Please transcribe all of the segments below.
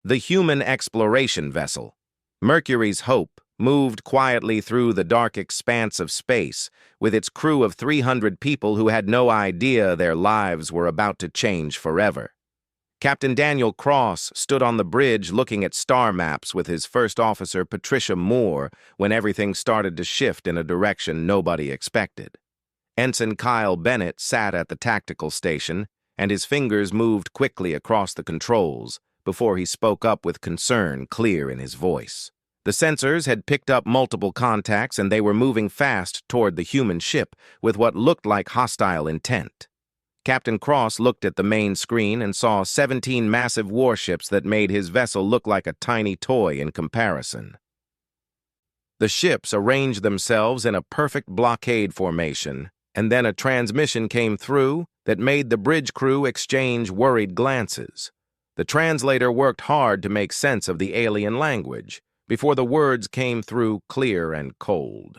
The human exploration vessel, Mercury's Hope, moved quietly through the dark expanse of space with its crew of 300 people who had no idea their lives were about to change forever. Captain Daniel Cross stood on the bridge looking at star maps with his first officer, Patricia Moore, when everything started to shift in a direction nobody expected. Ensign Kyle Bennett sat at the tactical station, and his fingers moved quickly across the controls before he spoke up with concern clear in his voice. The sensors had picked up multiple contacts, and they were moving fast toward the human ship with what looked like hostile intent. Captain Cross looked at the main screen and saw 17 massive warships that made his vessel look like a tiny toy in comparison. The ships arranged themselves in a perfect blockade formation, and then a transmission came through that made the bridge crew exchange worried glances. The translator worked hard to make sense of the alien language before the words came through clear and cold.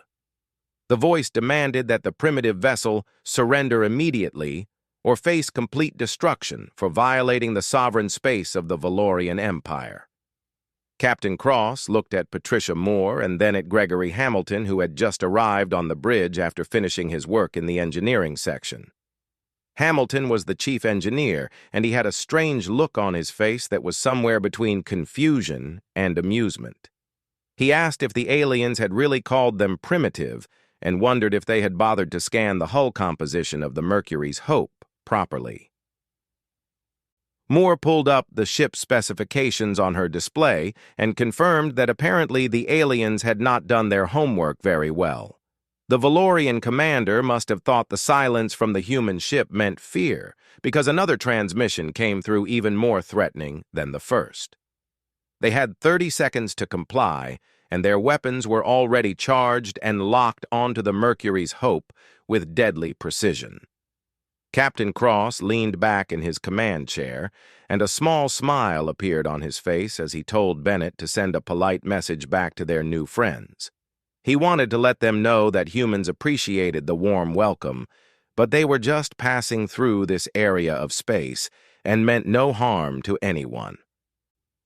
The voice demanded that the primitive vessel surrender immediately or face complete destruction for violating the sovereign space of the Valorian Empire. Captain Cross looked at Patricia Moore and then at Gregory Hamilton, who had just arrived on the bridge after finishing his work in the engineering section. Hamilton was the chief engineer, and he had a strange look on his face that was somewhere between confusion and amusement. He asked if the aliens had really called them primitive and wondered if they had bothered to scan the hull composition of the Mercury's Hope properly. Moore pulled up the ship's specifications on her display and confirmed that apparently the aliens had not done their homework very well. The Valorian commander must have thought the silence from the human ship meant fear, because another transmission came through even more threatening than the first. They had 30 seconds to comply, and their weapons were already charged and locked onto the Mercury's Hope with deadly precision. Captain Cross leaned back in his command chair, and a small smile appeared on his face as he told Bennett to send a polite message back to their new friends. He wanted to let them know that humans appreciated the warm welcome, but they were just passing through this area of space and meant no harm to anyone.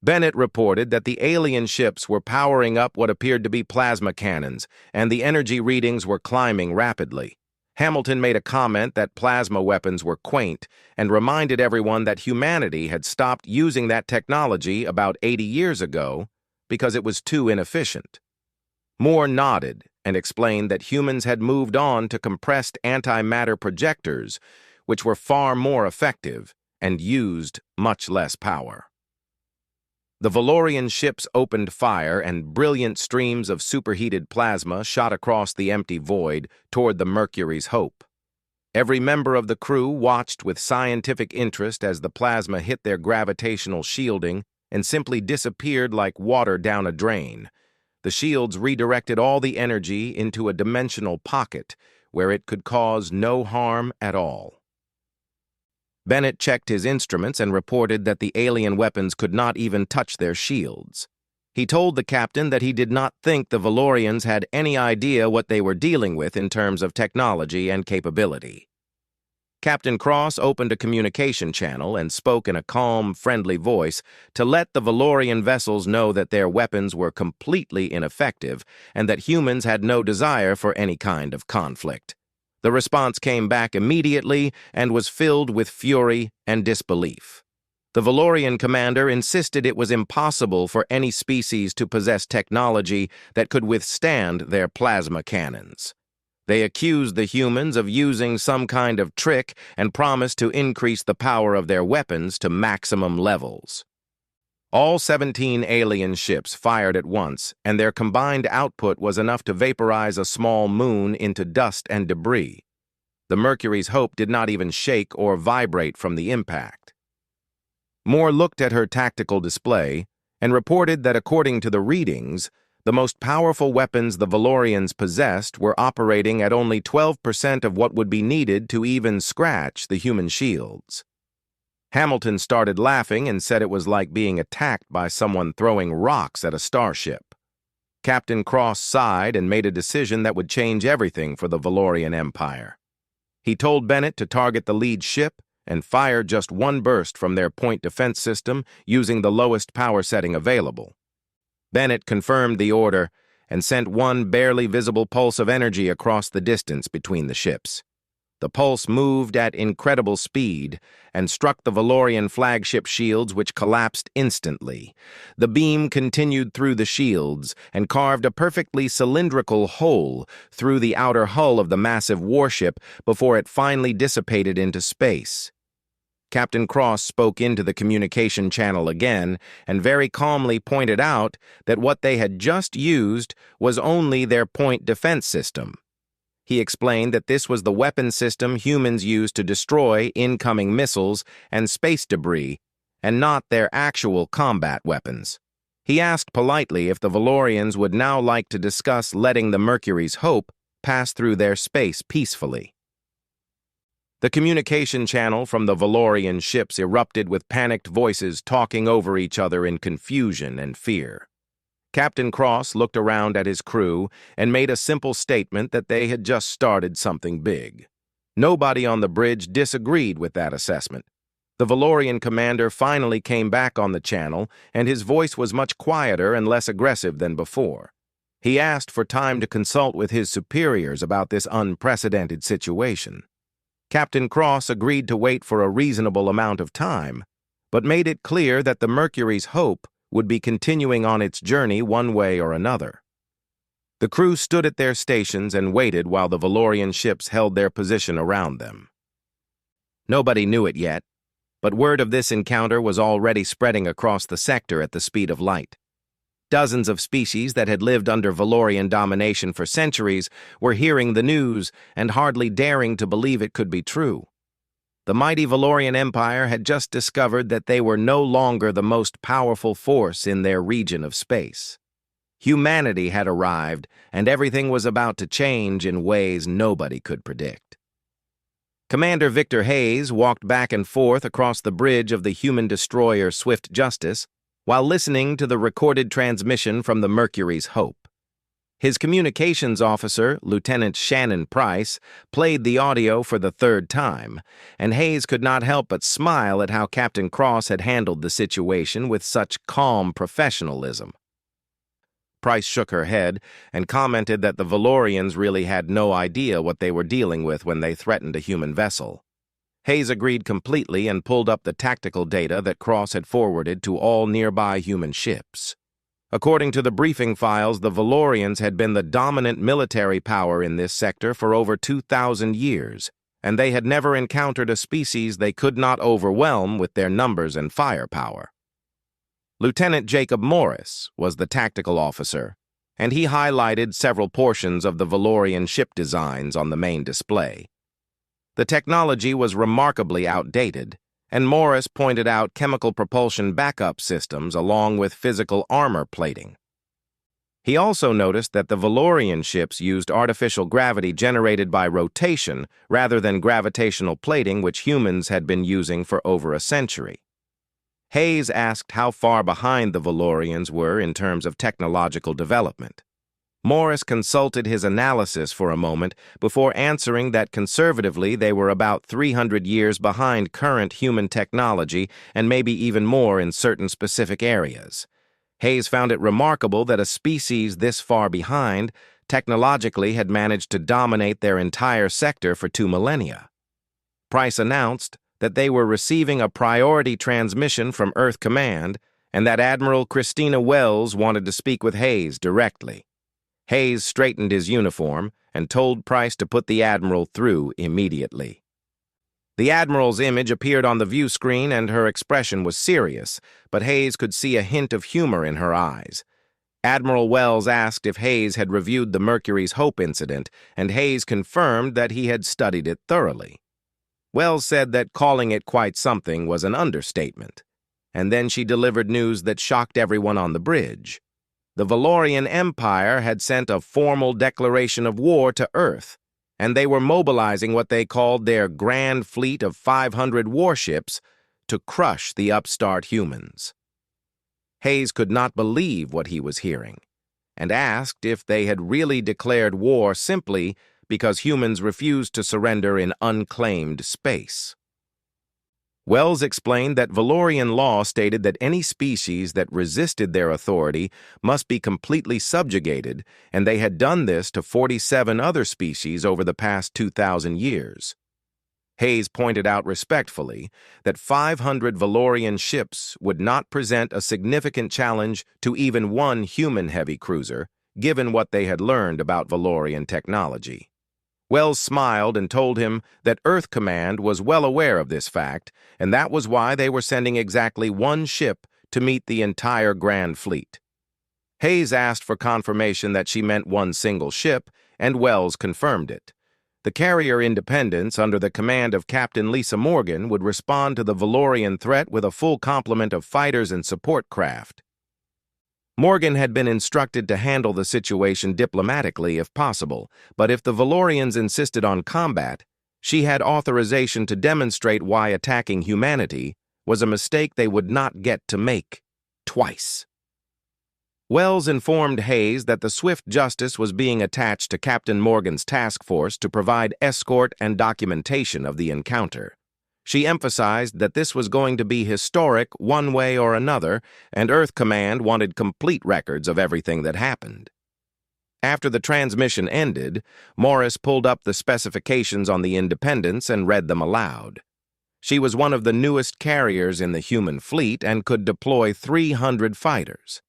Bennett reported that the alien ships were powering up what appeared to be plasma cannons, and the energy readings were climbing rapidly. Hamilton made a comment that plasma weapons were quaint and reminded everyone that humanity had stopped using that technology about 80 years ago because it was too inefficient. Moore nodded and explained that humans had moved on to compressed antimatter projectors, which were far more effective and used much less power. The Valorian ships opened fire, and brilliant streams of superheated plasma shot across the empty void toward the Mercury's Hope. Every member of the crew watched with scientific interest as the plasma hit their gravitational shielding and simply disappeared like water down a drain. The shields redirected all the energy into a dimensional pocket where it could cause no harm at all. Bennett checked his instruments and reported that the alien weapons could not even touch their shields. He told the captain that he did not think the Valorians had any idea what they were dealing with in terms of technology and capability. Captain Cross opened a communication channel and spoke in a calm, friendly voice to let the Valorian vessels know that their weapons were completely ineffective and that humans had no desire for any kind of conflict. The response came back immediately and was filled with fury and disbelief. The Valorian commander insisted it was impossible for any species to possess technology that could withstand their plasma cannons. They accused the humans of using some kind of trick and promised to increase the power of their weapons to maximum levels. All 17 alien ships fired at once, and their combined output was enough to vaporize a small moon into dust and debris. The Mercury's Hope did not even shake or vibrate from the impact. Moore looked at her tactical display and reported that according to the readings, the most powerful weapons the Valorians possessed were operating at only 12% of what would be needed to even scratch the human shields. Hamilton started laughing and said it was like being attacked by someone throwing rocks at a starship. Captain Cross sighed and made a decision that would change everything for the Valorian Empire. He told Bennett to target the lead ship and fired just one burst from their point defense system using the lowest power setting available. Bennett confirmed the order and sent one barely visible pulse of energy across the distance between the ships. The pulse moved at incredible speed and struck the Valorian flagship shields, which collapsed instantly. The beam continued through the shields and carved a perfectly cylindrical hole through the outer hull of the massive warship before it finally dissipated into space. Captain Cross spoke into the communication channel again and very calmly pointed out that what they had just used was only their point defense system. He explained that this was the weapon system humans use to destroy incoming missiles and space debris, and not their actual combat weapons. He asked politely if the Valorians would now like to discuss letting the Mercury's Hope pass through their space peacefully. The communication channel from the Valorian ships erupted with panicked voices talking over each other in confusion and fear. Captain Cross looked around at his crew and made a simple statement that they had just started something big. Nobody on the bridge disagreed with that assessment. The Valorian commander finally came back on the channel, and his voice was much quieter and less aggressive than before. He asked for time to consult with his superiors about this unprecedented situation. Captain Cross agreed to wait for a reasonable amount of time, but made it clear that the Mercury's Hope would be continuing on its journey one way or another. The crew stood at their stations and waited while the Valorian ships held their position around them. Nobody knew it yet, but word of this encounter was already spreading across the sector at the speed of light. Dozens of species that had lived under Valorian domination for centuries were hearing the news and hardly daring to believe it could be true. The mighty Valorian Empire had just discovered that they were no longer the most powerful force in their region of space. Humanity had arrived, and everything was about to change in ways nobody could predict. Commander Victor Hayes walked back and forth across the bridge of the human destroyer Swift Justice while listening to the recorded transmission from the Mercury's Hope. His communications officer, Lieutenant Shannon Price, played the audio for the third time, and Hayes could not help but smile at how Captain Cross had handled the situation with such calm professionalism. Price shook her head and commented that the Valorians really had no idea what they were dealing with when they threatened a human vessel. Hayes agreed completely and pulled up the tactical data that Cross had forwarded to all nearby human ships. According to the briefing files, the Valorians had been the dominant military power in this sector for over 2,000 years, and they had never encountered a species they could not overwhelm with their numbers and firepower. Lieutenant Jacob Morris was the tactical officer, and he highlighted several portions of the Valorian ship designs on the main display. The technology was remarkably outdated, and Morris pointed out chemical propulsion backup systems along with physical armor plating. He also noticed that the Valorian ships used artificial gravity generated by rotation rather than gravitational plating, which humans had been using for over a century. Hayes asked how far behind the Valorians were in terms of technological development. Morris consulted his analysis for a moment before answering that conservatively they were about 300 years behind current human technology and maybe even more in certain specific areas. Hayes found it remarkable that a species this far behind technologically had managed to dominate their entire sector for 2 millennia. Price announced that they were receiving a priority transmission from Earth Command and that Admiral Christina Wells wanted to speak with Hayes directly. Hayes straightened his uniform and told Price to put the Admiral through immediately. The Admiral's image appeared on the view screen and her expression was serious, but Hayes could see a hint of humor in her eyes. Admiral Wells asked if Hayes had reviewed the Mercury's Hope incident, and Hayes confirmed that he had studied it thoroughly. Wells said that calling it quite something was an understatement, and then she delivered news that shocked everyone on the bridge. The Valorian Empire had sent a formal declaration of war to Earth, and they were mobilizing what they called their grand fleet of 500 warships to crush the upstart humans. Hayes could not believe what he was hearing, and asked if they had really declared war simply because humans refused to surrender in unclaimed space. Wells explained that Valorian law stated that any species that resisted their authority must be completely subjugated, and they had done this to 47 other species over the past 2,000 years. Hayes pointed out respectfully that 500 Valorian ships would not present a significant challenge to even one human heavy cruiser, given what they had learned about Valorian technology. Wells smiled and told him that Earth Command was well aware of this fact, and that was why they were sending exactly one ship to meet the entire Grand Fleet. Hayes asked for confirmation that she meant one single ship, and Wells confirmed it. The carrier Independence, under the command of Captain Lisa Morgan, would respond to the Valorian threat with a full complement of fighters and support craft. Morgan had been instructed to handle the situation diplomatically if possible, but if the Valorians insisted on combat, she had authorization to demonstrate why attacking humanity was a mistake they would not get to make twice. Wells informed Hayes that the Swift Justice was being attached to Captain Morgan's task force to provide escort and documentation of the encounter. She emphasized that this was going to be historic one way or another, and Earth Command wanted complete records of everything that happened. After the transmission ended, Morris pulled up the specifications on the Independence and read them aloud. She was one of the newest carriers in the human fleet and could deploy 300 fighters.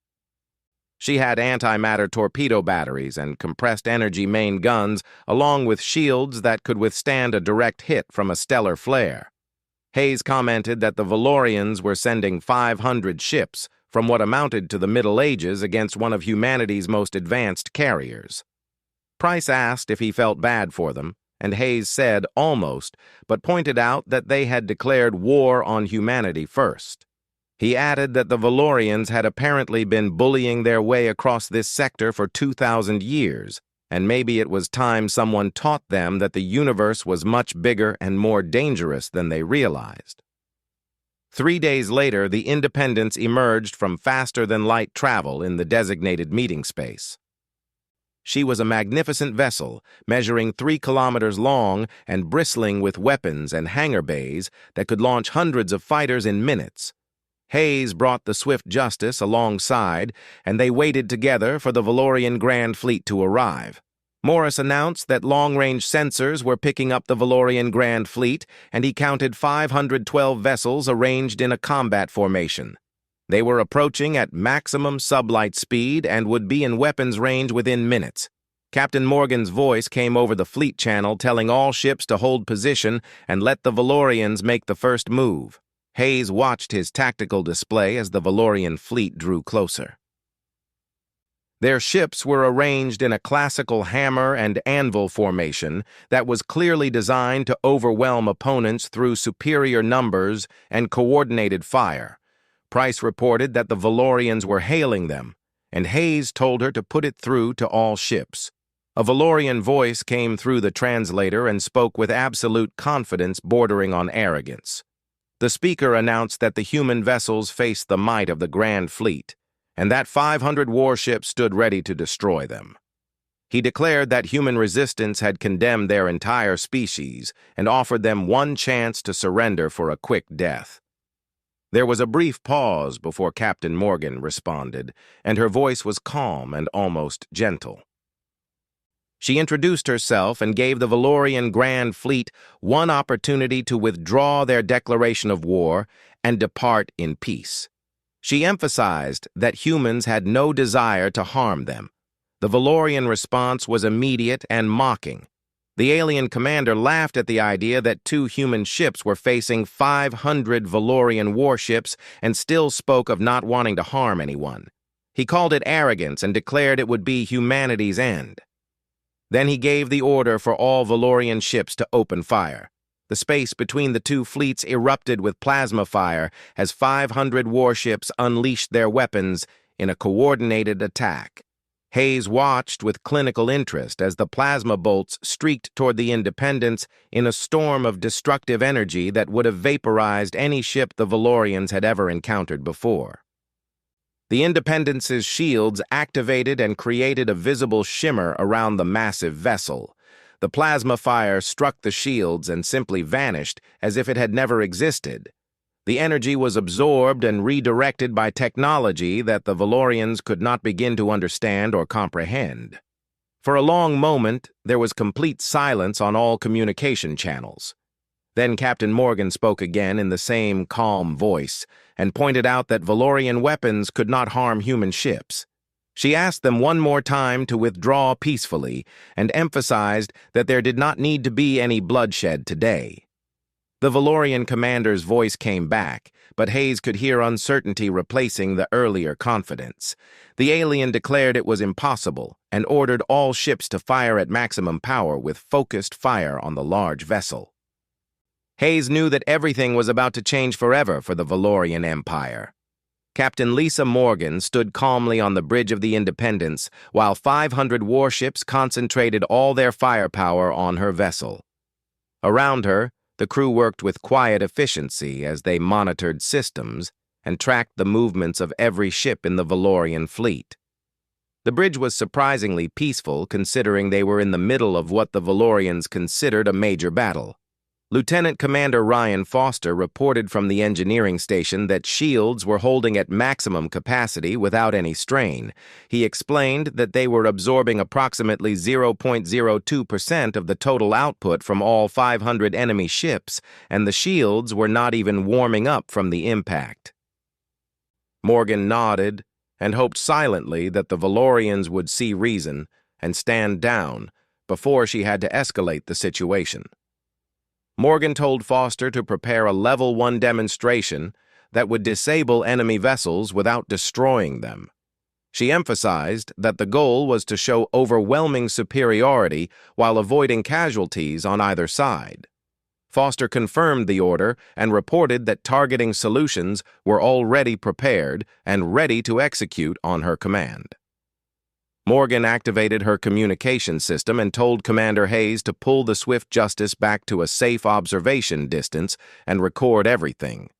She had antimatter torpedo batteries and compressed energy main guns, along with shields that could withstand a direct hit from a stellar flare. Hayes commented that the Valorians were sending 500 ships from what amounted to the Middle Ages against one of humanity's most advanced carriers. Price asked if he felt bad for them, and Hayes said almost, but pointed out that they had declared war on humanity first. He added that the Valorians had apparently been bullying their way across this sector for 2,000 years, and maybe it was time someone taught them that the universe was much bigger and more dangerous than they realized. 3 days later, the Independence emerged from faster-than-light travel in the designated meeting space. She was a magnificent vessel, measuring 3 kilometers long and bristling with weapons and hangar bays that could launch hundreds of fighters in minutes. Hayes brought the Swift Justice alongside, and they waited together for the Valorian Grand Fleet to arrive. Morris announced that long-range sensors were picking up the Valorian Grand Fleet, and he counted 512 vessels arranged in a combat formation. They were approaching at maximum sublight speed and would be in weapons range within minutes. Captain Morgan's voice came over the fleet channel telling all ships to hold position and let the Valorians make the first move. Hayes watched his tactical display as the Valorian fleet drew closer. Their ships were arranged in a classical hammer and anvil formation that was clearly designed to overwhelm opponents through superior numbers and coordinated fire. Price reported that the Valorians were hailing them, and Hayes told her to put it through to all ships. A Valorian voice came through the translator and spoke with absolute confidence bordering on arrogance. The speaker announced that the human vessels faced the might of the Grand Fleet, and that 500 warships stood ready to destroy them. He declared that human resistance had condemned their entire species and offered them one chance to surrender for a quick death. There was a brief pause before Captain Morgan responded, and her voice was calm and almost gentle. She introduced herself and gave the Valorian Grand Fleet one opportunity to withdraw their declaration of war and depart in peace. She emphasized that humans had no desire to harm them. The Valorian response was immediate and mocking. The alien commander laughed at the idea that 2 human ships were facing 500 Valorian warships and still spoke of not wanting to harm anyone. He called it arrogance and declared it would be humanity's end. Then he gave the order for all Valorian ships to open fire. The space between the 2 fleets erupted with plasma fire as 500 warships unleashed their weapons in a coordinated attack. Hayes watched with clinical interest as the plasma bolts streaked toward the Independence in a storm of destructive energy that would have vaporized any ship the Valorians had ever encountered before. The Independence's shields activated and created a visible shimmer around the massive vessel. The plasma fire struck the shields and simply vanished as if it had never existed. The energy was absorbed and redirected by technology that the Valorians could not begin to understand or comprehend. For a long moment, there was complete silence on all communication channels. Then Captain Morgan spoke again in the same calm voice and pointed out that Valorian weapons could not harm human ships. She asked them one more time to withdraw peacefully and emphasized that there did not need to be any bloodshed today. The Valorian commander's voice came back, but Hayes could hear uncertainty replacing the earlier confidence. The alien declared it was impossible and ordered all ships to fire at maximum power with focused fire on the large vessel. Hayes knew that everything was about to change forever for the Valorian Empire. Captain Lisa Morgan stood calmly on the bridge of the Independence while 500 warships concentrated all their firepower on her vessel. Around her, the crew worked with quiet efficiency as they monitored systems and tracked the movements of every ship in the Valorian fleet. The bridge was surprisingly peaceful considering they were in the middle of what the Valorians considered a major battle. Lieutenant Commander Ryan Foster reported from the engineering station that shields were holding at maximum capacity without any strain. He explained that they were absorbing approximately 0.02% of the total output from all 500 enemy ships, and the shields were not even warming up from the impact. Morgan nodded and hoped silently that the Valorians would see reason and stand down before she had to escalate the situation. Morgan told Foster to prepare a Level 1 demonstration that would disable enemy vessels without destroying them. She emphasized that the goal was to show overwhelming superiority while avoiding casualties on either side. Foster confirmed the order and reported that targeting solutions were already prepared and ready to execute on her command. Morgan activated her communication system and told Commander Hayes to pull the Swift Justice back to a safe observation distance and record everything.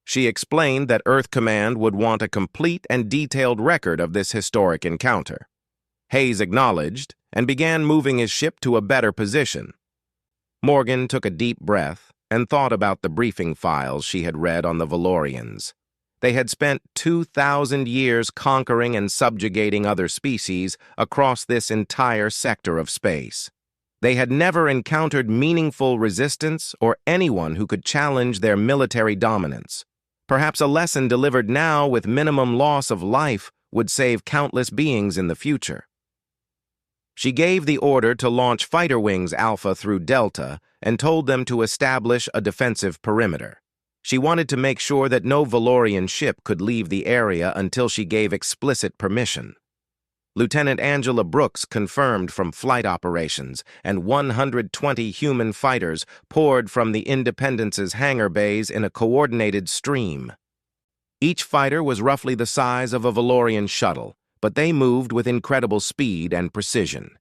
She explained that Earth Command would want a complete and detailed record of this historic encounter. Hayes acknowledged and began moving his ship to a better position. Morgan took a deep breath and thought about the briefing files she had read on the Valorians. They had spent 2,000 years conquering and subjugating other species across this entire sector of space. They had never encountered meaningful resistance or anyone who could challenge their military dominance. Perhaps a lesson delivered now with minimum loss of life would save countless beings in the future. She gave the order to launch Fighter Wings Alpha through Delta and told them to establish a defensive perimeter. She wanted to make sure that no Valorian ship could leave the area until she gave explicit permission. Lieutenant Angela Brooks confirmed from flight operations, and 120 human fighters poured from the Independence's hangar bays in a coordinated stream. Each fighter was roughly the size of a Valorian shuttle, but they moved with incredible speed and precision.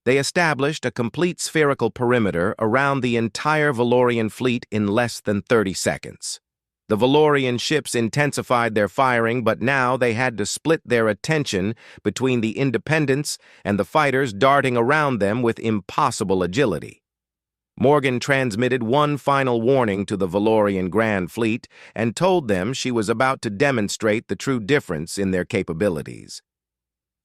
They established a complete spherical perimeter around the entire Valorian fleet in less than 30 seconds. The Valorian ships intensified their firing, but now they had to split their attention between the Independence and the fighters darting around them with impossible agility. Morgan transmitted one final warning to the Valorian Grand Fleet and told them she was about to demonstrate the true difference in their capabilities.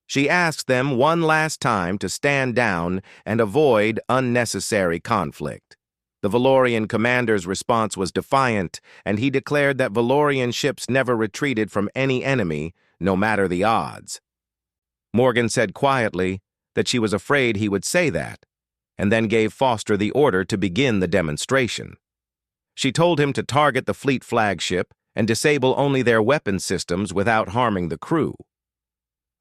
She asked them one last time to stand down and avoid unnecessary conflict. The Valorian commander's response was defiant, and he declared that Valorian ships never retreated from any enemy, no matter the odds. Morgan said quietly that she was afraid he would say that, and then gave Foster the order to begin the demonstration. She told him to target the fleet flagship and disable only their weapon systems without harming the crew.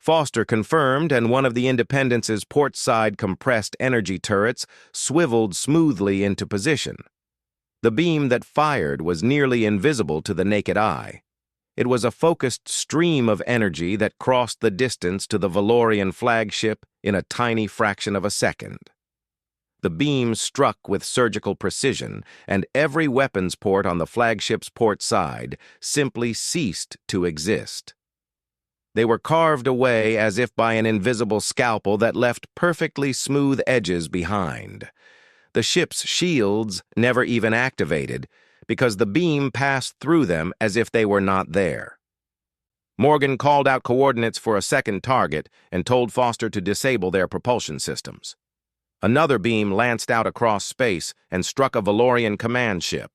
Foster confirmed, and one of the Independence's port-side compressed energy turrets swiveled smoothly into position. The beam that fired was nearly invisible to the naked eye. It was a focused stream of energy that crossed the distance to the Valorian flagship in a tiny fraction of a second. The beam struck with surgical precision, and every weapons port on the flagship's port side simply ceased to exist. They were carved away as if by an invisible scalpel that left perfectly smooth edges behind. The ship's shields, never even activated, because the beam passed through them as if they were not there. Morgan called out coordinates for a second target and told Foster to disable their propulsion systems. Another beam lanced out across space and struck a Valorian command ship.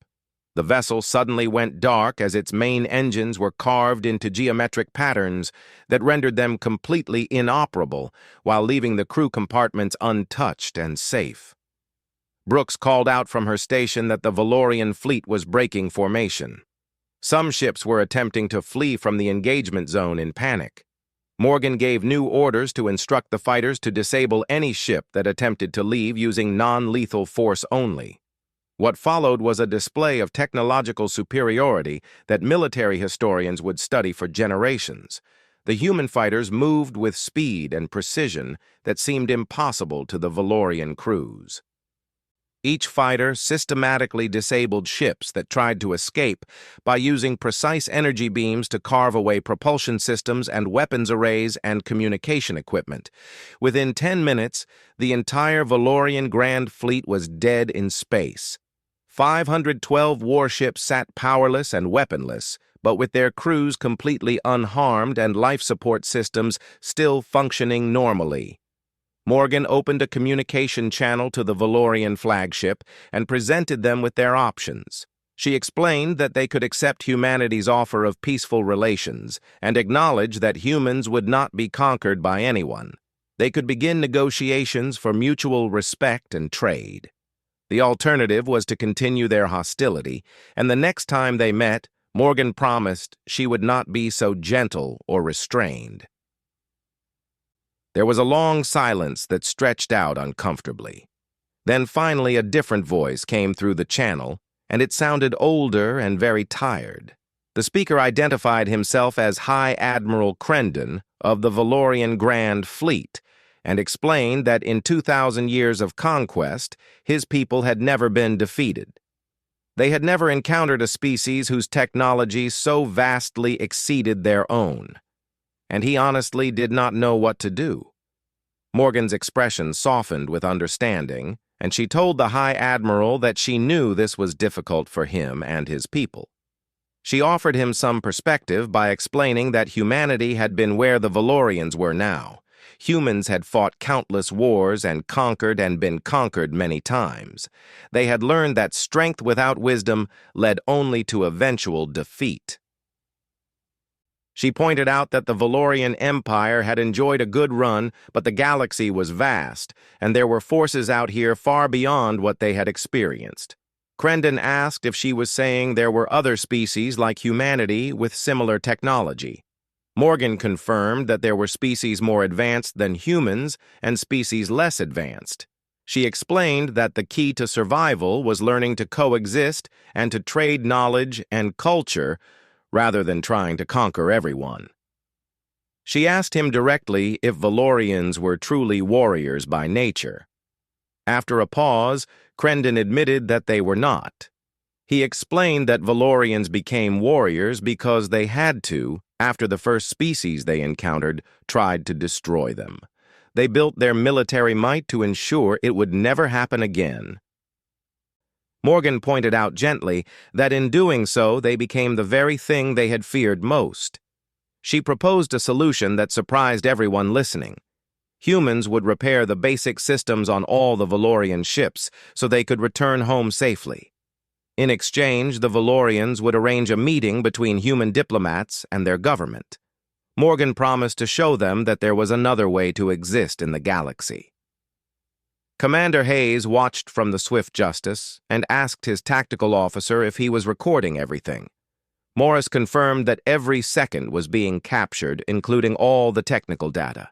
The vessel suddenly went dark as its main engines were carved into geometric patterns that rendered them completely inoperable while leaving the crew compartments untouched and safe. Brooks called out from her station that the Valorian fleet was breaking formation. Some ships were attempting to flee from the engagement zone in panic. Morgan gave new orders to instruct the fighters to disable any ship that attempted to leave using non-lethal force only. What followed was a display of technological superiority that military historians would study for generations. The human fighters moved with speed and precision that seemed impossible to the Valorian crews. Each fighter systematically disabled ships that tried to escape by using precise energy beams to carve away propulsion systems and weapons arrays and communication equipment. Within 10 minutes, the entire Valorian Grand Fleet was dead in space. 512 warships sat powerless and weaponless, but with their crews completely unharmed and life support systems still functioning normally. Morgan opened a communication channel to the Valorian flagship and presented them with their options. She explained that they could accept humanity's offer of peaceful relations and acknowledge that humans would not be conquered by anyone. They could begin negotiations for mutual respect and trade. The alternative was to continue their hostility, and the next time they met, Morgan promised she would not be so gentle or restrained. There was a long silence that stretched out uncomfortably. Then finally a different voice came through the channel, and it sounded older and very tired. The speaker identified himself as High Admiral Crendon of the Valorian Grand Fleet, and explained that in 2,000 years of conquest, his people had never been defeated. They had never encountered a species whose technology so vastly exceeded their own, and he honestly did not know what to do. Morgan's expression softened with understanding, and she told the High Admiral that she knew this was difficult for him and his people. She offered him some perspective by explaining that humanity had been where the Valorians were now. Humans had fought countless wars and been conquered many times. They had learned that strength without wisdom led only to eventual defeat. She pointed out that the Valorian Empire had enjoyed a good run, but the galaxy was vast, and there were forces out here far beyond what they had experienced. Crendon asked if she was saying there were other species like humanity with similar technology. Morgan confirmed that there were species more advanced than humans and species less advanced. She explained that the key to survival was learning to coexist and to trade knowledge and culture rather than trying to conquer everyone. She asked him directly if Valorians were truly warriors by nature. After a pause, Crendon admitted that they were not. He explained that Valorians became warriors because they had to after the first species they encountered tried to destroy them. They built their military might to ensure it would never happen again. Morgan pointed out gently that in doing so they became the very thing they had feared most. She proposed a solution that surprised everyone listening. Humans would repair the basic systems on all the Valorian ships so they could return home safely. In exchange, the Valorians would arrange a meeting between human diplomats and their government. Morgan promised to show them that there was another way to exist in the galaxy. Commander Hayes watched from the Swift Justice and asked his tactical officer if he was recording everything. Morris confirmed that every second was being captured, including all the technical data.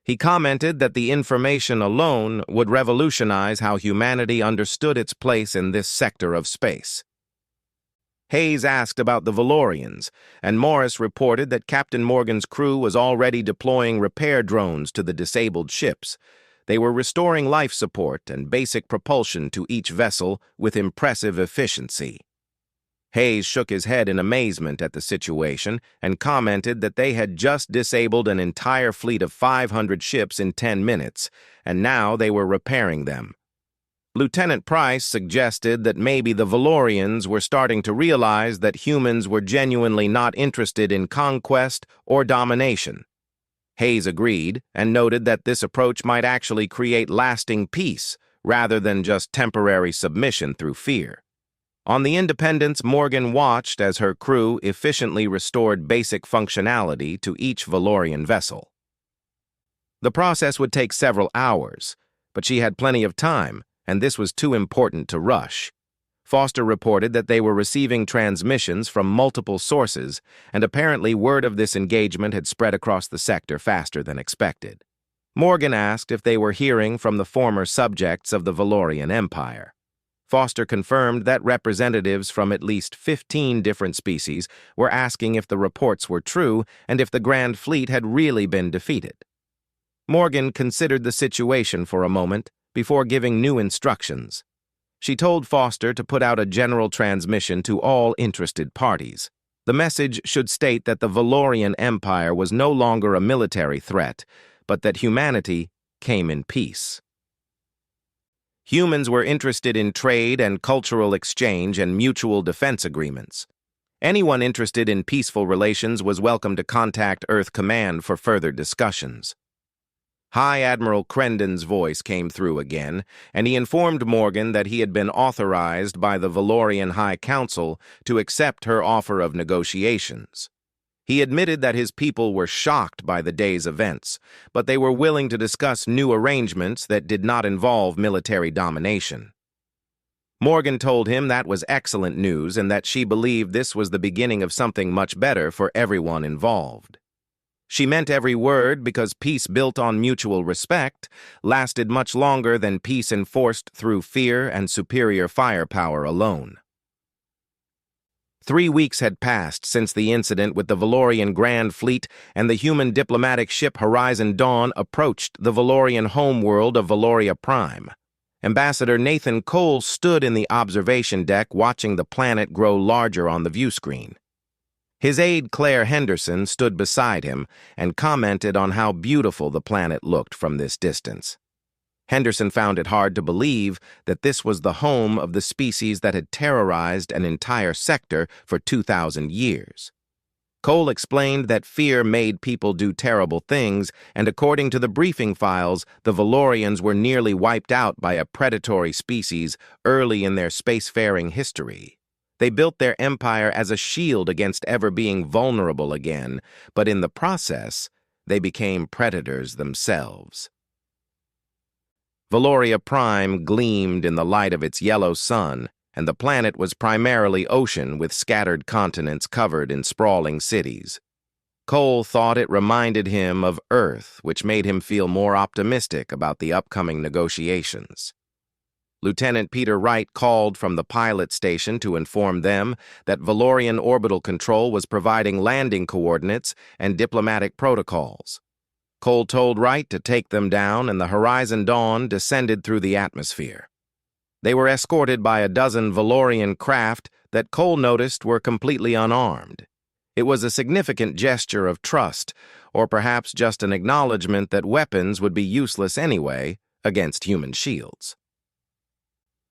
He commented that the information alone would revolutionize how humanity understood its place in this sector of space. Hayes asked about the Valorians, and Morris reported that Captain Morgan's crew was already deploying repair drones to the disabled ships. They were restoring life support and basic propulsion to each vessel with impressive efficiency. Hayes shook his head in amazement at the situation and commented that they had just disabled an entire fleet of 500 ships in 10 minutes, and now they were repairing them. Lieutenant Price suggested that maybe the Valorians were starting to realize that humans were genuinely not interested in conquest or domination. Hayes agreed and noted that this approach might actually create lasting peace rather than just temporary submission through fear. On the Independence, Morgan watched as her crew efficiently restored basic functionality to each Valorian vessel. The process would take several hours, but she had plenty of time, and this was too important to rush. Foster reported that they were receiving transmissions from multiple sources, and apparently word of this engagement had spread across the sector faster than expected. Morgan asked if they were hearing from the former subjects of the Valorian Empire. Foster confirmed that representatives from at least 15 different species were asking if the reports were true and if the Grand Fleet had really been defeated. Morgan considered the situation for a moment before giving new instructions. She told Foster to put out a general transmission to all interested parties. The message should state that the Valorian Empire was no longer a military threat, but that humanity came in peace. Humans were interested in trade and cultural exchange and mutual defense agreements. Anyone interested in peaceful relations was welcome to contact Earth Command for further discussions. High Admiral Crendon's voice came through again, and he informed Morgan that he had been authorized by the Valorian High Council to accept her offer of negotiations. He admitted that his people were shocked by the day's events, but they were willing to discuss new arrangements that did not involve military domination. Morgan told him that was excellent news and that she believed this was the beginning of something much better for everyone involved. She meant every word because peace built on mutual respect lasted much longer than peace enforced through fear and superior firepower alone. 3 weeks had passed since the incident with the Valorian Grand Fleet, and the human diplomatic ship Horizon Dawn approached the Valorian homeworld of Valoria Prime. Ambassador Nathan Cole stood in the observation deck watching the planet grow larger on the viewscreen. His aide Claire Henderson stood beside him and commented on how beautiful the planet looked from this distance. Henderson found it hard to believe that this was the home of the species that had terrorized an entire sector for 2,000 years. Cole explained that fear made people do terrible things, and according to the briefing files, the Valorians were nearly wiped out by a predatory species early in their spacefaring history. They built their empire as a shield against ever being vulnerable again, but in the process, they became predators themselves. Valoria Prime gleamed in the light of its yellow sun, and the planet was primarily ocean with scattered continents covered in sprawling cities. Cole thought it reminded him of Earth, which made him feel more optimistic about the upcoming negotiations. Lieutenant Peter Wright called from the pilot station to inform them that Valorian Orbital Control was providing landing coordinates and diplomatic protocols. Cole told Wright to take them down, and the Horizon Dawn descended through the atmosphere. They were escorted by a dozen Valorian craft that Cole noticed were completely unarmed. It was a significant gesture of trust, or perhaps just an acknowledgement that weapons would be useless anyway against human shields.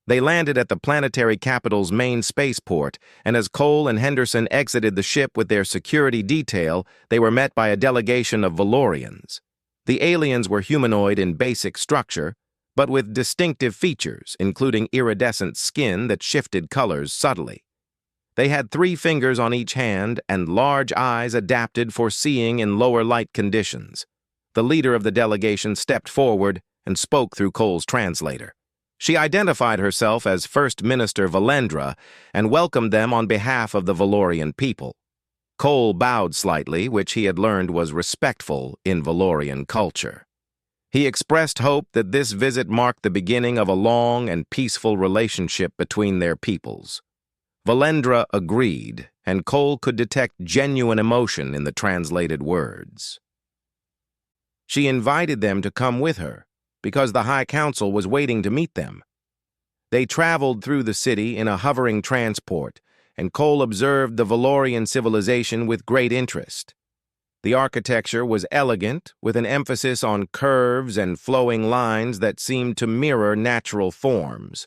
They landed at the planetary capital's main spaceport, and as Cole and Henderson exited the ship with their security detail, they were met by a delegation of Valorians. The aliens were humanoid in basic structure, but with distinctive features, including iridescent skin that shifted colors subtly. They had 3 fingers on each hand and large eyes adapted for seeing in lower light conditions. The leader of the delegation stepped forward and spoke through Cole's translator. She identified herself as First Minister Valendra and welcomed them on behalf of the Valorian people. Cole bowed slightly, which he had learned was respectful in Valorian culture. He expressed hope that this visit marked the beginning of a long and peaceful relationship between their peoples. Valendra agreed, and Cole could detect genuine emotion in the translated words. She invited them to come with her, because the High Council was waiting to meet them. They traveled through the city in a hovering transport, and Cole observed the Valorian civilization with great interest. The architecture was elegant, with an emphasis on curves and flowing lines that seemed to mirror natural forms.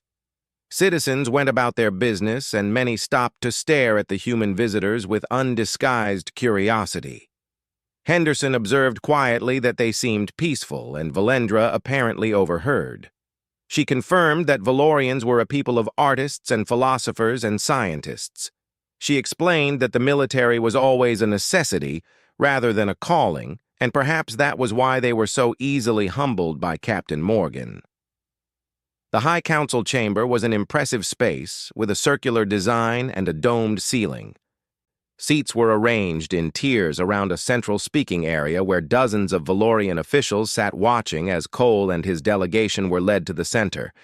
Citizens went about their business, and many stopped to stare at the human visitors with undisguised curiosity. Henderson observed quietly that they seemed peaceful, and Valendra apparently overheard. She confirmed that Valorians were a people of artists and philosophers and scientists. She explained that the military was always a necessity rather than a calling, and perhaps that was why they were so easily humbled by Captain Morgan. The High Council chamber was an impressive space with a circular design and a domed ceiling. Seats were arranged in tiers around a central speaking area where dozens of Valorian officials sat watching as Cole and his delegation were led to the center.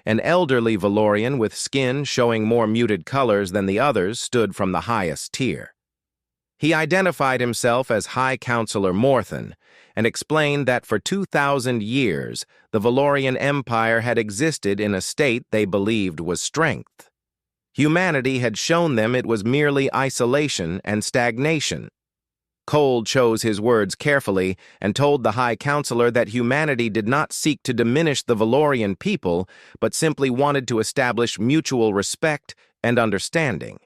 An elderly Valorian with skin showing more muted colors than the others stood from the highest tier. He identified himself as High Counselor Morthen and explained that for 2,000 years the Valorian Empire had existed in a state they believed was strength. Humanity had shown them it was merely isolation and stagnation. Cole chose his words carefully and told the High Counselor that humanity did not seek to diminish the Valorian people, but simply wanted to establish mutual respect and understanding.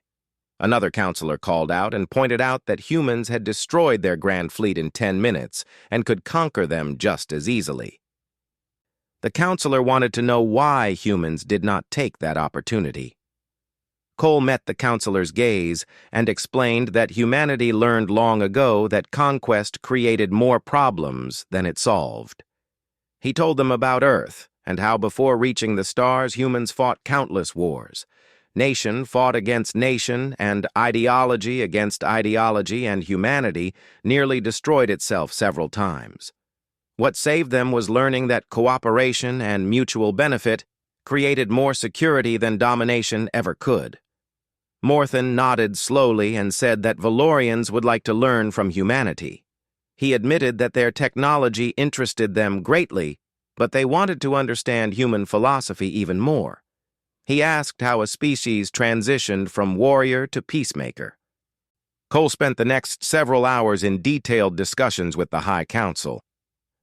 Another counselor called out and pointed out that humans had destroyed their grand fleet in 10 minutes and could conquer them just as easily. The counselor wanted to know why humans did not take that opportunity. Cole met the counselor's gaze and explained that humanity learned long ago that conquest created more problems than it solved. He told them about Earth and how before reaching the stars humans fought countless wars. Nation fought against nation, and ideology against ideology, and humanity nearly destroyed itself several times. What saved them was learning that cooperation and mutual benefit created more security than domination ever could. Morthen nodded slowly and said that Valorians would like to learn from humanity. He admitted that their technology interested them greatly, but they wanted to understand human philosophy even more. He asked how a species transitioned from warrior to peacemaker. Cole spent the next several hours in detailed discussions with the High Council.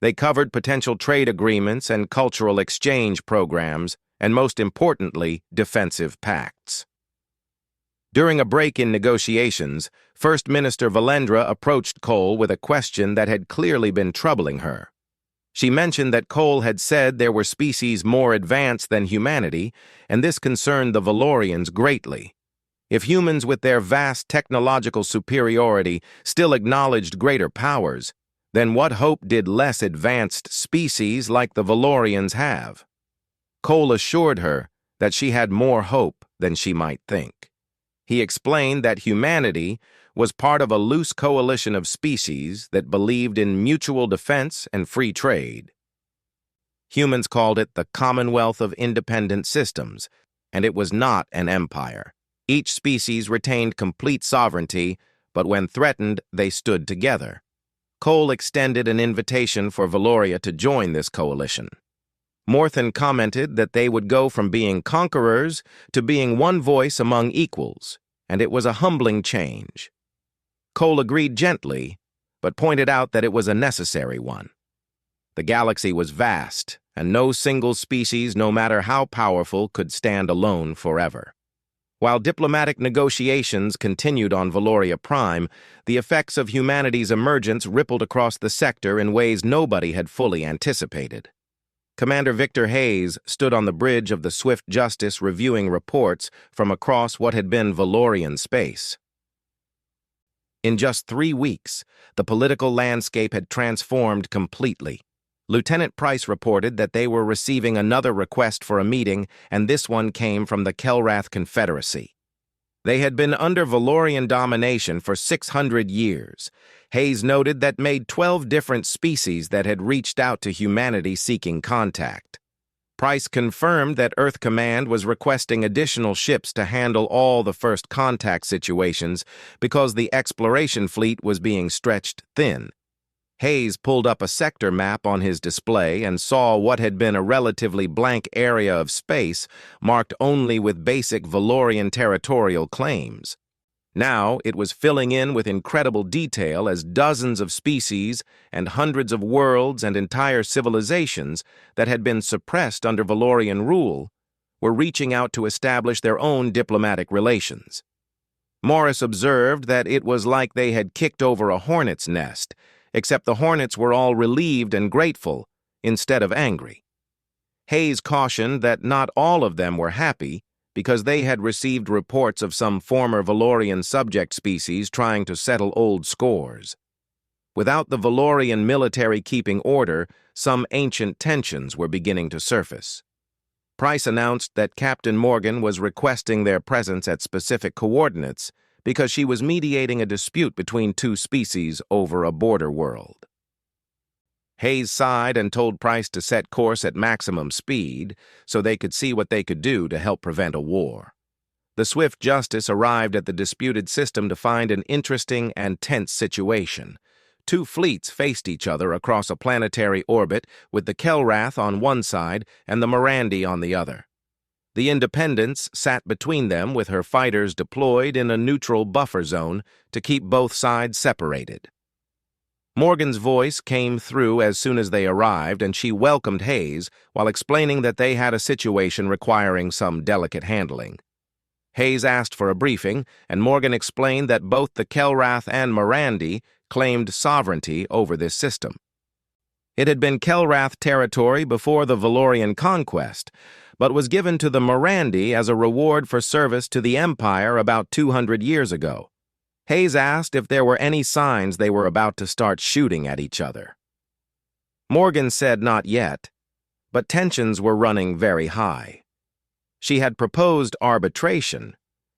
They covered potential trade agreements and cultural exchange programs, and most importantly, defensive pacts. During a break in negotiations, First Minister Valendra approached Cole with a question that had clearly been troubling her. She mentioned that Cole had said there were species more advanced than humanity, and this concerned the Valorians greatly. If humans with their vast technological superiority still acknowledged greater powers, then what hope did less advanced species like the Valorians have? Cole assured her that she had more hope than she might think. He explained that humanity was part of a loose coalition of species that believed in mutual defense and free trade. Humans called it the Commonwealth of Independent Systems, and it was not an empire. Each species retained complete sovereignty, but when threatened, they stood together. Cole extended an invitation for Valoria to join this coalition. Morthen commented that they would go from being conquerors to being one voice among equals, and it was a humbling change. Cole agreed gently, but pointed out that it was a necessary one. The galaxy was vast, and no single species, no matter how powerful, could stand alone forever. While diplomatic negotiations continued on Valoria Prime, the effects of humanity's emergence rippled across the sector in ways nobody had fully anticipated. Commander Victor Hayes stood on the bridge of the Swift Justice reviewing reports from across what had been Valorian space. In just 3 weeks, the political landscape had transformed completely. Lieutenant Price reported that they were receiving another request for a meeting, and this one came from the Kelrath Confederacy. They had been under Valorian domination for 600 years. Hayes noted that made 12 different species that had reached out to humanity seeking contact. Price confirmed that Earth Command was requesting additional ships to handle all the first contact situations because the exploration fleet was being stretched thin. Hayes pulled up a sector map on his display and saw what had been a relatively blank area of space marked only with basic Valorian territorial claims. Now it was filling in with incredible detail as dozens of species and hundreds of worlds and entire civilizations that had been suppressed under Valorian rule were reaching out to establish their own diplomatic relations. Morris observed that it was like they had kicked over a hornet's nest, except the hornets were all relieved and grateful instead of angry. Hayes cautioned that not all of them were happy because they had received reports of some former Valorian subject species trying to settle old scores. Without the Valorian military keeping order, some ancient tensions were beginning to surface. Price announced that Captain Morgan was requesting their presence at specific coordinates because she was mediating a dispute between two species over a border world. Hayes sighed and told Price to set course at maximum speed so they could see what they could do to help prevent a war. The Swift Justice arrived at the disputed system to find an interesting and tense situation. Two fleets faced each other across a planetary orbit with the Kelrath on one side and the Morandi on the other. The Independence sat between them with her fighters deployed in a neutral buffer zone to keep both sides separated. Morgan's voice came through as soon as they arrived, and she welcomed Hayes while explaining that they had a situation requiring some delicate handling. Hayes asked for a briefing, and Morgan explained that both the Kelrath and Morandi claimed sovereignty over this system. It had been Kelrath territory before the Valorian conquest, but was given to the Morandi as a reward for service to the Empire about 200 years ago. Hayes asked if there were any signs they were about to start shooting at each other. Morgan said not yet, but tensions were running very high. She had proposed arbitration,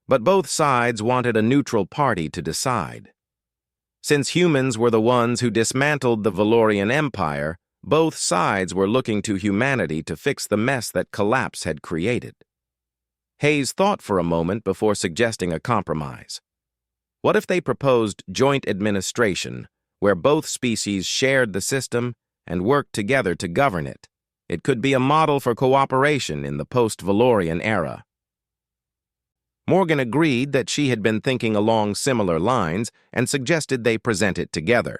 but both sides wanted a neutral party to decide. Since humans were the ones who dismantled the Valorian Empire, both sides were looking to humanity to fix the mess that collapse had created. Hayes thought for a moment before suggesting a compromise. What if they proposed joint administration, where both species shared the system and worked together to govern it? It could be a model for cooperation in the post-Valorian era. Morgan agreed that she had been thinking along similar lines and suggested they present it together.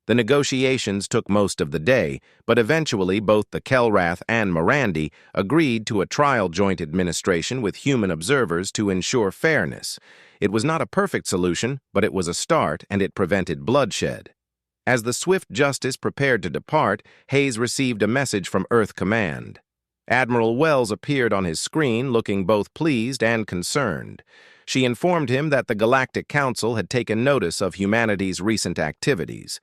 The negotiations took most of the day, but eventually both the Kelrath and Morandi agreed to a trial joint administration with human observers to ensure fairness. It was not a perfect solution, but it was a start, and it prevented bloodshed. As the Swift Justice prepared to depart, Hayes received a message from Earth Command. Admiral Wells appeared on his screen, looking both pleased and concerned. She informed him that the Galactic Council had taken notice of humanity's recent activities.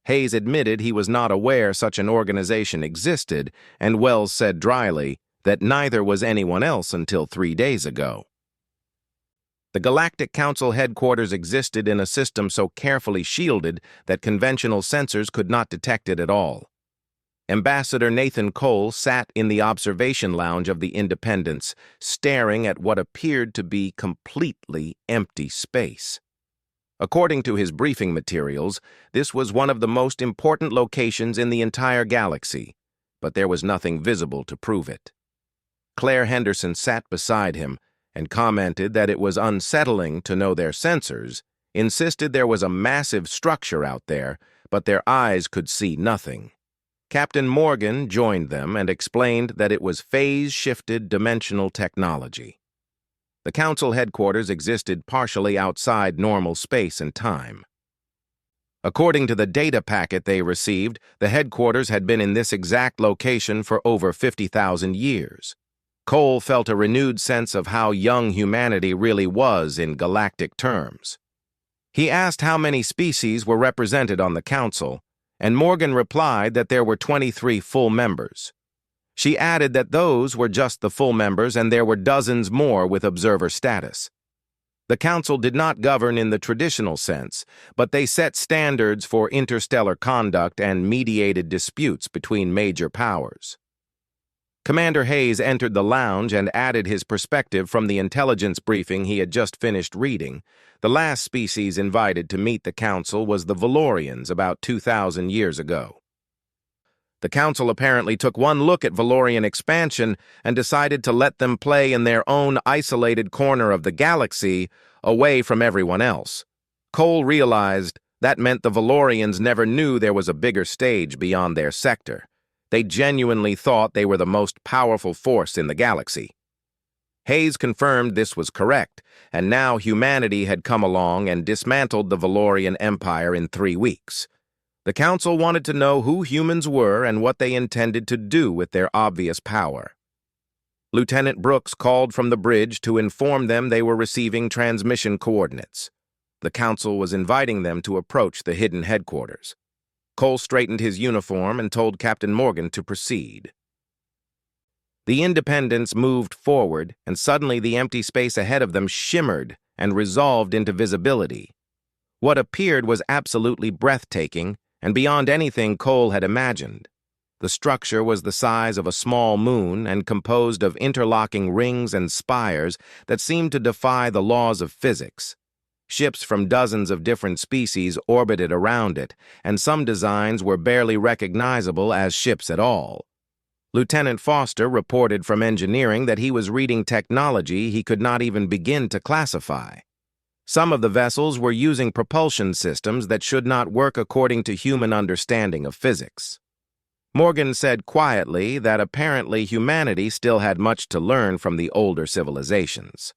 Hayes admitted he was not aware such an organization existed, and Wells said dryly that neither was anyone else until 3 days ago. The Galactic Council headquarters existed in a system so carefully shielded that conventional sensors could not detect it at all. Ambassador Nathan Cole sat in the observation lounge of the Independence, staring at what appeared to be completely empty space. According to his briefing materials, this was one of the most important locations in the entire galaxy, but there was nothing visible to prove it. Claire Henderson sat beside him and commented that it was unsettling to know their sensors, insisted there was a massive structure out there, but their eyes could see nothing. Captain Morgan joined them and explained that it was phase-shifted dimensional technology. The Council headquarters existed partially outside normal space and time. According to the data packet they received, the headquarters had been in this exact location for over 50,000 years. Cole felt a renewed sense of how young humanity really was in galactic terms. He asked how many species were represented on the Council, and Morgan replied that there were 23 full members. She added that those were just the full members and there were dozens more with observer status. The Council did not govern in the traditional sense, but they set standards for interstellar conduct and mediated disputes between major powers. Commander Hayes entered the lounge and added his perspective from the intelligence briefing he had just finished reading. The last species invited to meet the Council was the Valorians about 2,000 years ago. The Council apparently took one look at Valorian expansion and decided to let them play in their own isolated corner of the galaxy, away from everyone else. Cole realized that meant the Valorians never knew there was a bigger stage beyond their sector. They genuinely thought they were the most powerful force in the galaxy. Hayes confirmed this was correct, and now humanity had come along and dismantled the Valorian Empire in 3 weeks. The Council wanted to know who humans were and what they intended to do with their obvious power. Lieutenant Brooks called from the bridge to inform them they were receiving transmission coordinates. The Council was inviting them to approach the hidden headquarters. Cole straightened his uniform and told Captain Morgan to proceed. The Independents moved forward, and suddenly the empty space ahead of them shimmered and resolved into visibility. What appeared was absolutely breathtaking and beyond anything Cole had imagined. The structure was the size of a small moon and composed of interlocking rings and spires that seemed to defy the laws of physics. Ships from dozens of different species orbited around it, and some designs were barely recognizable as ships at all. Lieutenant Foster reported from engineering that he was reading technology he could not even begin to classify. Some of the vessels were using propulsion systems that should not work according to human understanding of physics. Morgan said quietly that apparently humanity still had much to learn from the older civilizations.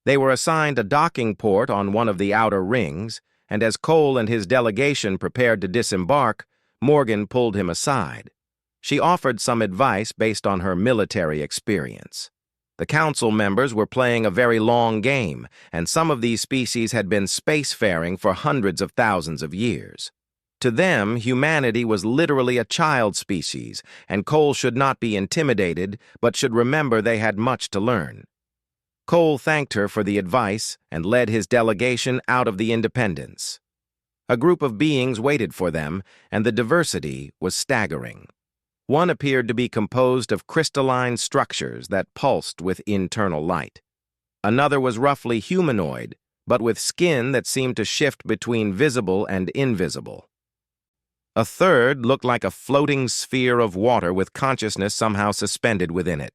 They were assigned a docking port on one of the outer rings, and as Cole and his delegation prepared to disembark, Morgan pulled him aside. She offered some advice based on her military experience. The Council members were playing a very long game, and some of these species had been spacefaring for hundreds of thousands of years. To them, humanity was literally a child species, and Cole should not be intimidated, but should remember they had much to learn. Cole thanked her for the advice and led his delegation out of the Independence. A group of beings waited for them, and the diversity was staggering. One appeared to be composed of crystalline structures that pulsed with internal light. Another was roughly humanoid, but with skin that seemed to shift between visible and invisible. A third looked like a floating sphere of water with consciousness somehow suspended within it.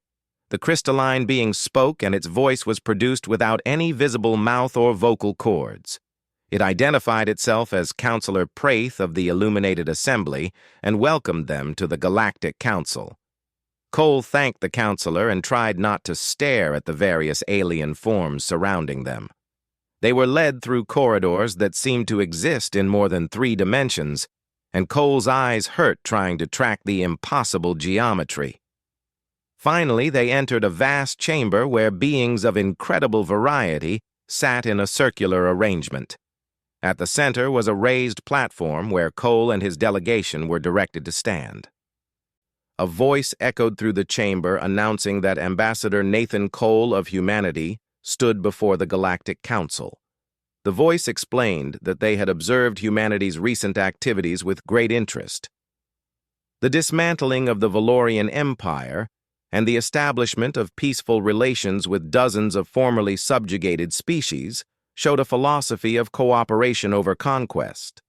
The crystalline being spoke, and its voice was produced without any visible mouth or vocal cords. It identified itself as Counselor Praith of the Illuminated Assembly and welcomed them to the Galactic Council. Cole thanked the counselor and tried not to stare at the various alien forms surrounding them. They were led through corridors that seemed to exist in more than 3 dimensions, and Cole's eyes hurt trying to track the impossible geometry. Finally, they entered a vast chamber where beings of incredible variety sat in a circular arrangement. At the center was a raised platform where Cole and his delegation were directed to stand. A voice echoed through the chamber announcing that Ambassador Nathan Cole of Humanity stood before the Galactic Council. The voice explained that they had observed humanity's recent activities with great interest. The dismantling of the Valorian Empire and the establishment of peaceful relations with dozens of formerly subjugated species showed a philosophy of cooperation over conquest.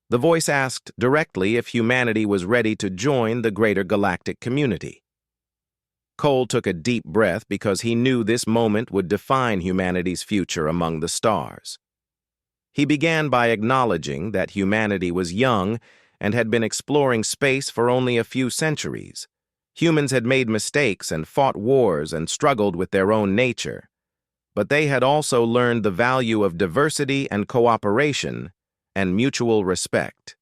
The voice asked directly if humanity was ready to join the greater galactic community. Cole took a deep breath because he knew this moment would define humanity's future among the stars. He began by acknowledging that humanity was young and had been exploring space for only a few centuries. Humans had made mistakes and fought wars and struggled with their own nature. But they had also learned the value of diversity and cooperation and mutual respect.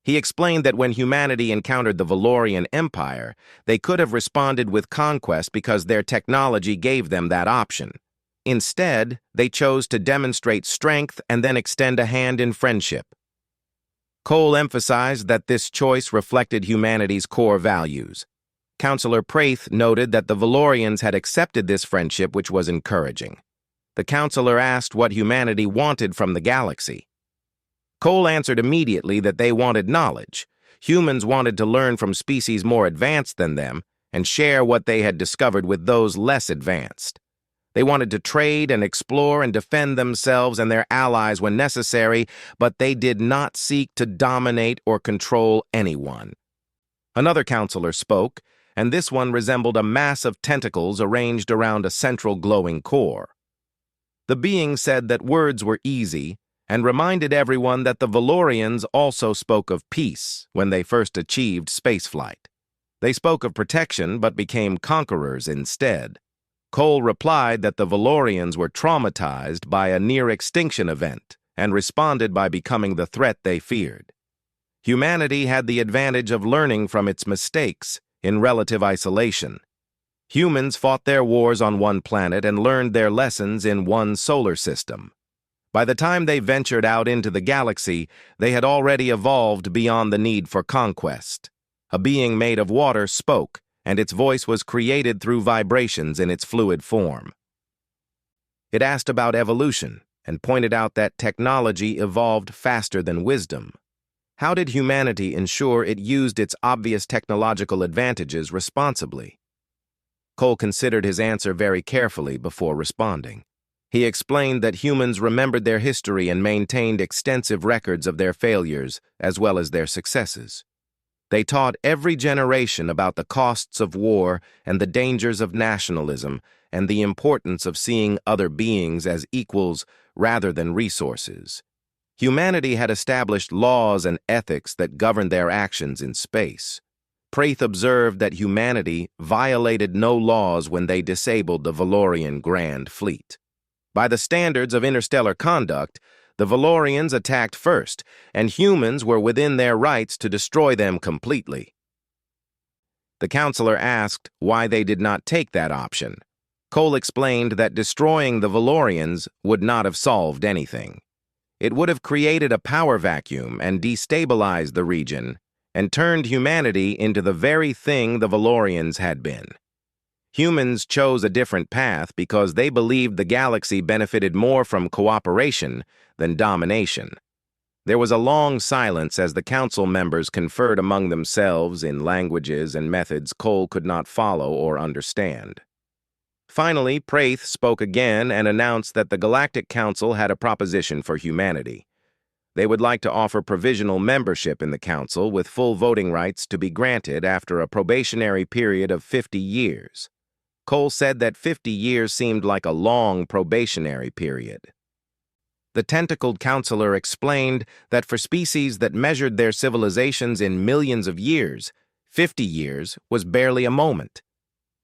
He explained that when humanity encountered the Valorian Empire, they could have responded with conquest because their technology gave them that option. Instead, they chose to demonstrate strength and then extend a hand in friendship. Cole emphasized that this choice reflected humanity's core values. Counselor Praith noted that the Valorians had accepted this friendship, which was encouraging. The counselor asked what humanity wanted from the galaxy. Cole answered immediately that they wanted knowledge. Humans wanted to learn from species more advanced than them and share what they had discovered with those less advanced. They wanted to trade and explore and defend themselves and their allies when necessary, but they did not seek to dominate or control anyone. Another counselor spoke, and this one resembled a mass of tentacles arranged around a central glowing core. The being said that words were easy and reminded everyone that the Valorians also spoke of peace when they first achieved spaceflight. They spoke of protection but became conquerors instead. Cole replied that the Valorians were traumatized by a near-extinction event and responded by becoming the threat they feared. Humanity had the advantage of learning from its mistakes in relative isolation. Humans fought their wars on one planet and learned their lessons in one solar system. By the time they ventured out into the galaxy, they had already evolved beyond the need for conquest. A being made of water spoke, and its voice was created through vibrations in its fluid form. It asked about evolution and pointed out that technology evolved faster than wisdom. How did humanity ensure it used its obvious technological advantages responsibly? Cole considered his answer very carefully before responding. He explained that humans remembered their history and maintained extensive records of their failures as well as their successes. They taught every generation about the costs of war and the dangers of nationalism and the importance of seeing other beings as equals rather than resources. Humanity had established laws and ethics that governed their actions in space. Praith observed that humanity violated no laws when they disabled the Valorian Grand Fleet. By the standards of interstellar conduct, the Valorians attacked first, and humans were within their rights to destroy them completely. The counselor asked why they did not take that option. Cole explained that destroying the Valorians would not have solved anything. It would have created a power vacuum and destabilized the region, and turned humanity into the very thing the Valorians had been. Humans chose a different path because they believed the galaxy benefited more from cooperation than domination. There was a long silence as the council members conferred among themselves in languages and methods Cole could not follow or understand. Finally, Praith spoke again and announced that the Galactic Council had a proposition for humanity. They would like to offer provisional membership in the Council with full voting rights to be granted after a probationary period of 50 years. Cole said that 50 years seemed like a long probationary period. The tentacled counselor explained that for species that measured their civilizations in millions of years, 50 years was barely a moment.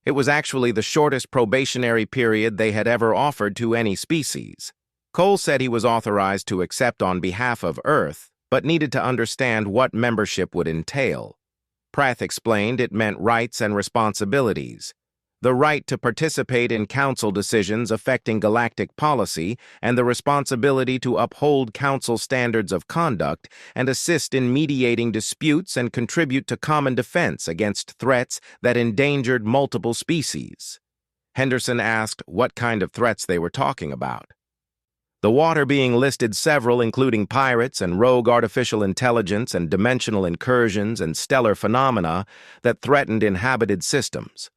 It was actually the shortest probationary period they had ever offered to any species. Cole said he was authorized to accept on behalf of Earth, but needed to understand what membership would entail. Prath explained it meant rights and responsibilities. The right to participate in council decisions affecting galactic policy and the responsibility to uphold council standards of conduct and assist in mediating disputes and contribute to common defense against threats that endangered multiple species. Henderson asked what kind of threats they were talking about. The water being listed several including pirates and rogue artificial intelligence and dimensional incursions and stellar phenomena that threatened inhabited systems.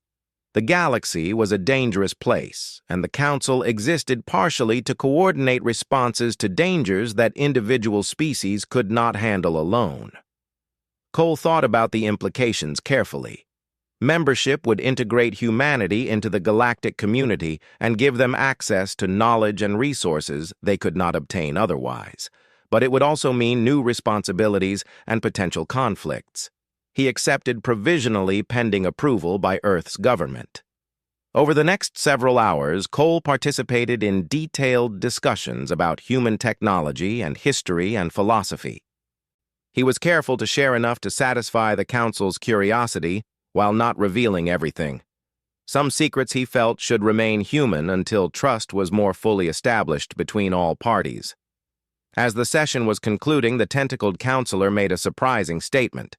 The galaxy was a dangerous place, and the Council existed partially to coordinate responses to dangers that individual species could not handle alone. Cole thought about the implications carefully. Membership would integrate humanity into the galactic community and give them access to knowledge and resources they could not obtain otherwise. But it would also mean new responsibilities and potential conflicts. He accepted provisionally pending approval by Earth's government. Over the next several hours, Cole participated in detailed discussions about human technology and history and philosophy. He was careful to share enough to satisfy the Council's curiosity while not revealing everything. Some secrets he felt should remain human until trust was more fully established between all parties. As the session was concluding, the tentacled counselor made a surprising statement.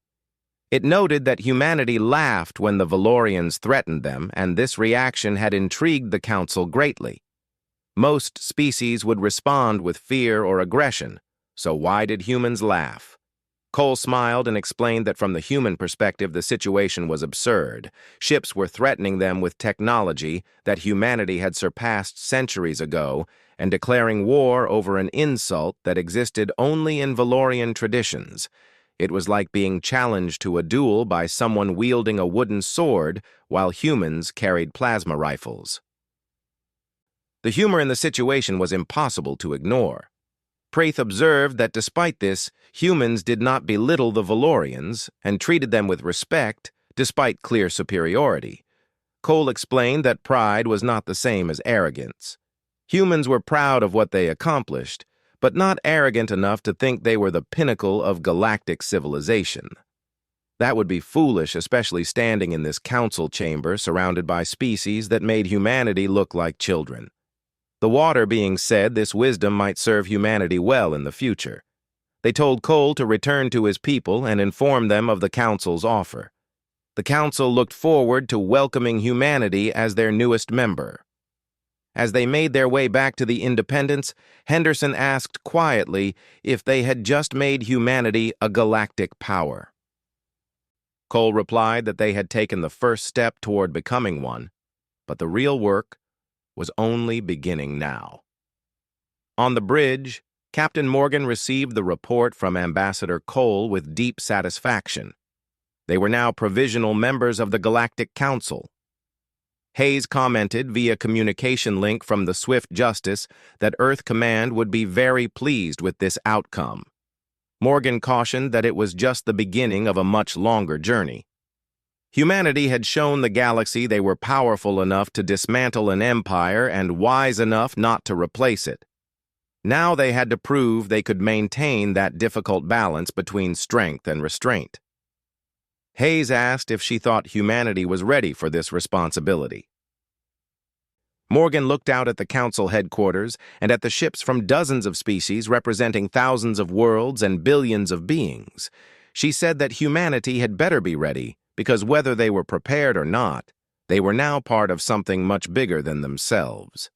It noted that humanity laughed when the Valorians threatened them, and this reaction had intrigued the Council greatly. Most species would respond with fear or aggression, so why did humans laugh? Cole smiled and explained that from the human perspective the situation was absurd. Ships were threatening them with technology that humanity had surpassed centuries ago and declaring war over an insult that existed only in Valorian traditions. It was like being challenged to a duel by someone wielding a wooden sword while humans carried plasma rifles. The humor in the situation was impossible to ignore. Praith observed that despite this, humans did not belittle the Valorians and treated them with respect despite clear superiority. Cole explained that pride was not the same as arrogance. Humans were proud of what they accomplished, but not arrogant enough to think they were the pinnacle of galactic civilization. That would be foolish, especially standing in this council chamber surrounded by species that made humanity look like children. The Water being said this wisdom might serve humanity well in the future. They told Cole to return to his people and inform them of the council's offer. The council looked forward to welcoming humanity as their newest member. As they made their way back to the Independence, Henderson asked quietly if they had just made humanity a galactic power. Cole replied that they had taken the first step toward becoming one, but the real work was only beginning now. On the bridge, Captain Morgan received the report from Ambassador Cole with deep satisfaction. They were now provisional members of the Galactic Council. Hayes commented via communication link from the Swift Justice that Earth Command would be very pleased with this outcome. Morgan cautioned that it was just the beginning of a much longer journey. Humanity had shown the galaxy they were powerful enough to dismantle an empire and wise enough not to replace it. Now they had to prove they could maintain that difficult balance between strength and restraint. Hayes asked if she thought humanity was ready for this responsibility. Morgan looked out at the council headquarters and at the ships from dozens of species representing thousands of worlds and billions of beings. She said that humanity had better be ready, because whether they were prepared or not, they were now part of something much bigger than themselves.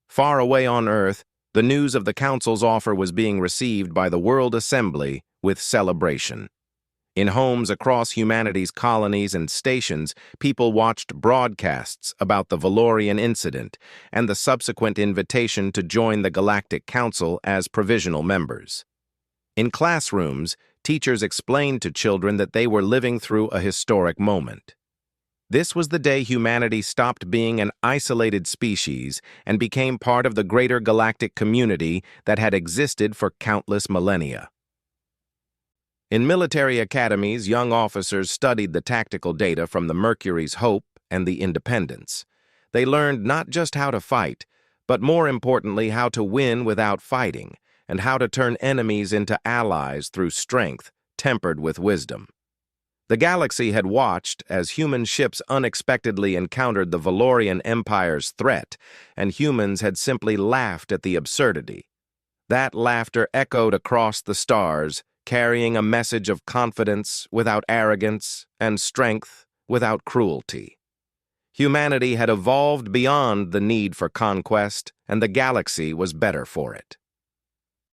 Far away on Earth, the news of the Council's offer was being received by the World Assembly with celebration. In homes across humanity's colonies and stations, people watched broadcasts about the Valorian incident and the subsequent invitation to join the Galactic Council as provisional members. In classrooms, teachers explained to children that they were living through a historic moment. This was the day humanity stopped being an isolated species and became part of the greater galactic community that had existed for countless millennia. In military academies, young officers studied the tactical data from the Mercury's Hope and the Independence. They learned not just how to fight, but more importantly, how to win without fighting, and how to turn enemies into allies through strength, tempered with wisdom. The galaxy had watched as human ships unexpectedly encountered the Valorian Empire's threat, and humans had simply laughed at the absurdity. That laughter echoed across the stars, carrying a message of confidence without arrogance and strength without cruelty. Humanity had evolved beyond the need for conquest, and the galaxy was better for it.